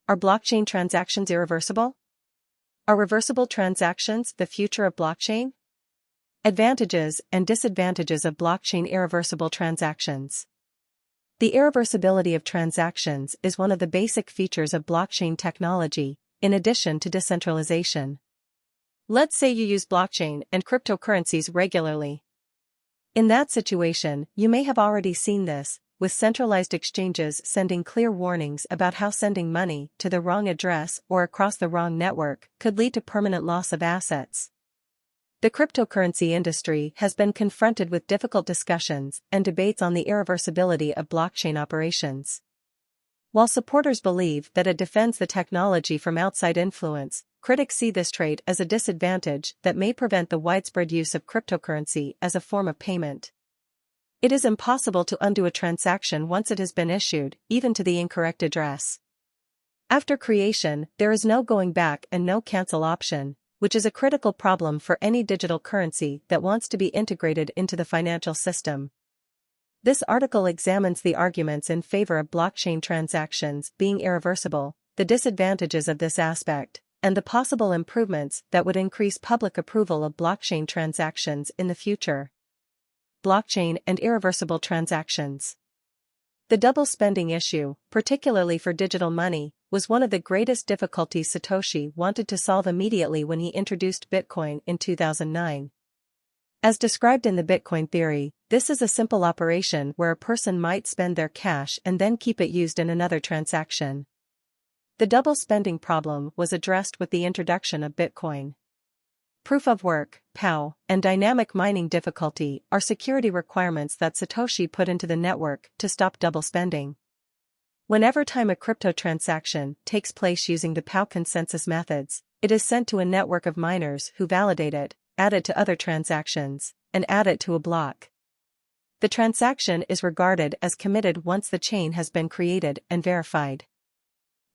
Are blockchain transactions irreversible? Are reversible transactions the future of blockchain? Advantages and disadvantages of blockchain irreversible transactions. The irreversibility of transactions is one of the basic features of blockchain technology, in addition to decentralization. Let's say you use blockchain and cryptocurrencies regularly. In that situation, you may have already seen this, with centralized exchanges sending clear warnings about how sending money to the wrong address or across the wrong network could lead to permanent loss of assets. The cryptocurrency industry has been confronted with difficult discussions and debates on the irreversibility of blockchain operations. While supporters believe that it defends the technology from outside influence, critics see this trait as a disadvantage that may prevent the widespread use of cryptocurrency as a form of payment. It is impossible to undo a transaction once it has been issued, even to the incorrect address. After creation, there is no going back and no cancel option, which is a critical problem for any digital currency that wants to be integrated into the financial system. This article examines the arguments in favor of blockchain transactions being irreversible, the disadvantages of this aspect, and the possible improvements that would increase public approval of blockchain transactions in the future. Blockchain and irreversible transactions. The double spending issue, particularly for digital money, was one of the greatest difficulties Satoshi wanted to solve immediately when he introduced Bitcoin in 2009. As described in the Bitcoin theory, this is a simple operation where a person might spend their cash and then keep it used in another transaction. The double spending problem was addressed with the introduction of Bitcoin. Proof of work, POW, and dynamic mining difficulty are security requirements that Satoshi put into the network to stop double spending. Whenever a crypto transaction takes place using the POW consensus methods, it is sent to a network of miners who validate it, add it to other transactions, and add it to a block. The transaction is regarded as committed once the chain has been created and verified.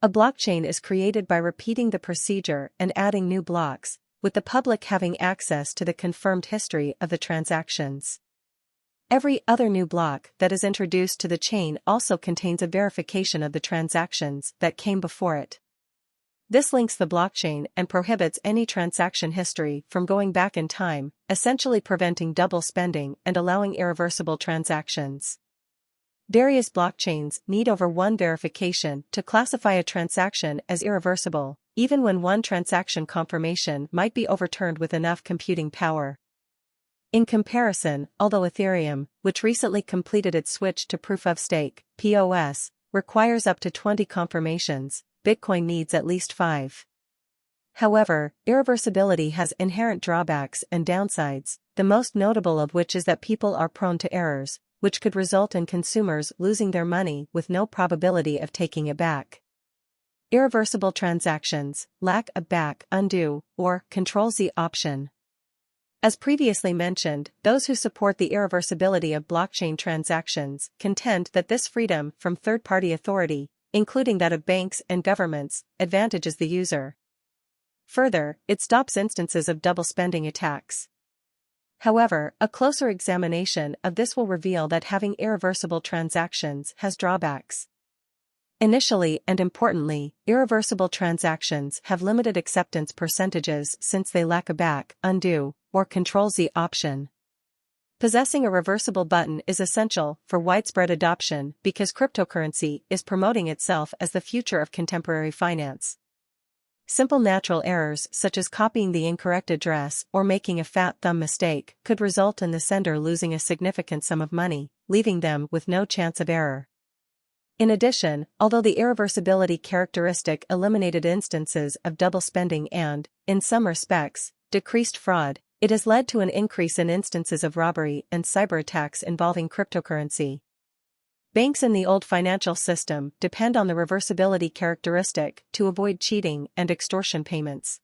A blockchain is created by repeating the procedure and adding new blocks, with the public having access to the confirmed history of the transactions. Every other new block that is introduced to the chain also contains a verification of the transactions that came before it. This links the blockchain and prohibits any transaction history from going back in time, essentially preventing double spending and allowing irreversible transactions. Various blockchains need over one verification to classify a transaction as irreversible, even when one transaction confirmation might be overturned with enough computing power. In comparison, although Ethereum, which recently completed its switch to proof-of-stake (POS), requires up to 20 confirmations, Bitcoin needs at least 5. However, irreversibility has inherent drawbacks and downsides, the most notable of which is that people are prone to errors, which could result in consumers losing their money with no probability of taking it back. Irreversible transactions lack a back, undo, or Control-Z option. As previously mentioned, those who support the irreversibility of blockchain transactions contend that this freedom from third-party authority, including that of banks and governments, advantages the user. Further, it stops instances of double spending attacks. However, a closer examination of this will reveal that having irreversible transactions has drawbacks. Initially and importantly, irreversible transactions have limited acceptance percentages since they lack a back, undo, or Control-Z option. Possessing a reversible button is essential for widespread adoption because cryptocurrency is promoting itself as the future of contemporary finance. Simple natural errors such as copying the incorrect address or making a fat thumb mistake could result in the sender losing a significant sum of money, leaving them with no chance of error. In addition, although the irreversibility characteristic eliminated instances of double spending and, in some respects, decreased fraud, it has led to an increase in instances of robbery and cyberattacks involving cryptocurrency. Banks in the old financial system depend on the reversibility characteristic to avoid cheating and extortion payments.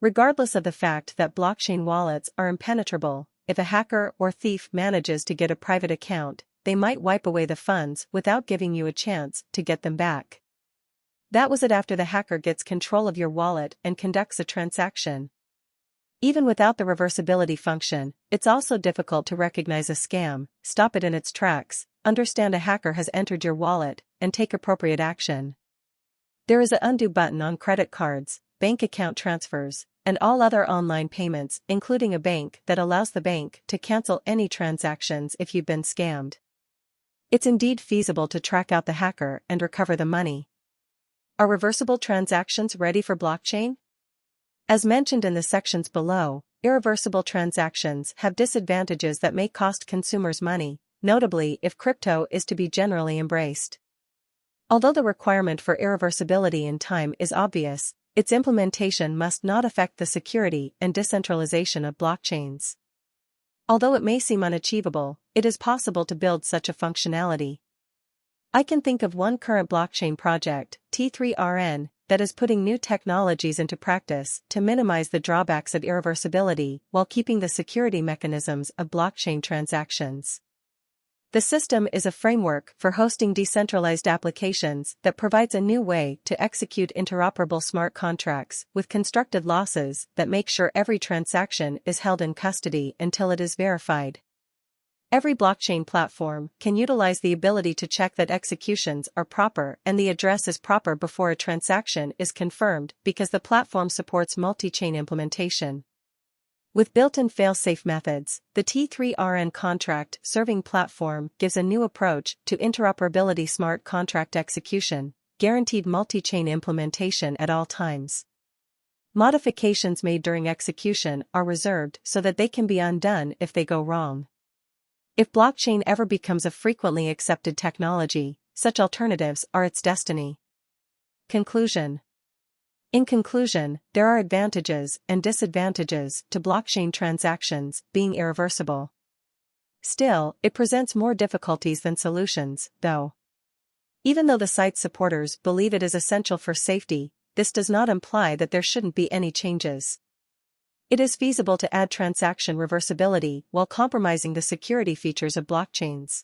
Regardless of the fact that blockchain wallets are impenetrable, if a hacker or thief manages to get a private account, they might wipe away the funds without giving you a chance to get them back. That was it after the hacker gets control of your wallet and conducts a transaction. Even without the reversibility function, it's also difficult to recognize a scam, stop it in its tracks, understand a hacker has entered your wallet, and take appropriate action. There is an undo button on credit cards, bank account transfers, and all other online payments, including a bank that allows the bank to cancel any transactions if you've been scammed. It's indeed feasible to track out the hacker and recover the money. Are reversible transactions ready for blockchain? As mentioned in the sections below, irreversible transactions have disadvantages that may cost consumers money, notably if crypto is to be generally embraced. Although the requirement for irreversibility in time is obvious, its implementation must not affect the security and decentralization of blockchains. Although it may seem unachievable, it is possible to build such a functionality. I can think of one current blockchain project, T3RN, that is putting new technologies into practice to minimize the drawbacks of irreversibility while keeping the security mechanisms of blockchain transactions. The system is a framework for hosting decentralized applications that provides a new way to execute interoperable smart contracts with constructed losses that make sure every transaction is held in custody until it is verified. Every blockchain platform can utilize the ability to check that executions are proper and the address is proper before a transaction is confirmed because the platform supports multi-chain implementation. With built-in fail-safe methods, the T3RN contract serving platform gives a new approach to interoperability smart contract execution, guaranteed multi-chain implementation at all times. Modifications made during execution are reserved so that they can be undone if they go wrong. If blockchain ever becomes a frequently accepted technology, such alternatives are its destiny. Conclusion. In conclusion, there are advantages and disadvantages to blockchain transactions being irreversible. Still, it presents more difficulties than solutions, though. Even though the site's supporters believe it is essential for safety, this does not imply that there shouldn't be any changes. It is feasible to add transaction reversibility while compromising the security features of blockchains.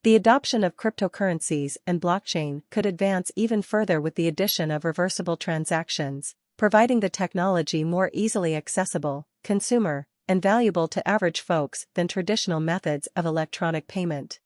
The adoption of cryptocurrencies and blockchain could advance even further with the addition of reversible transactions, providing the technology more easily accessible, consumer, and valuable to average folks than traditional methods of electronic payment.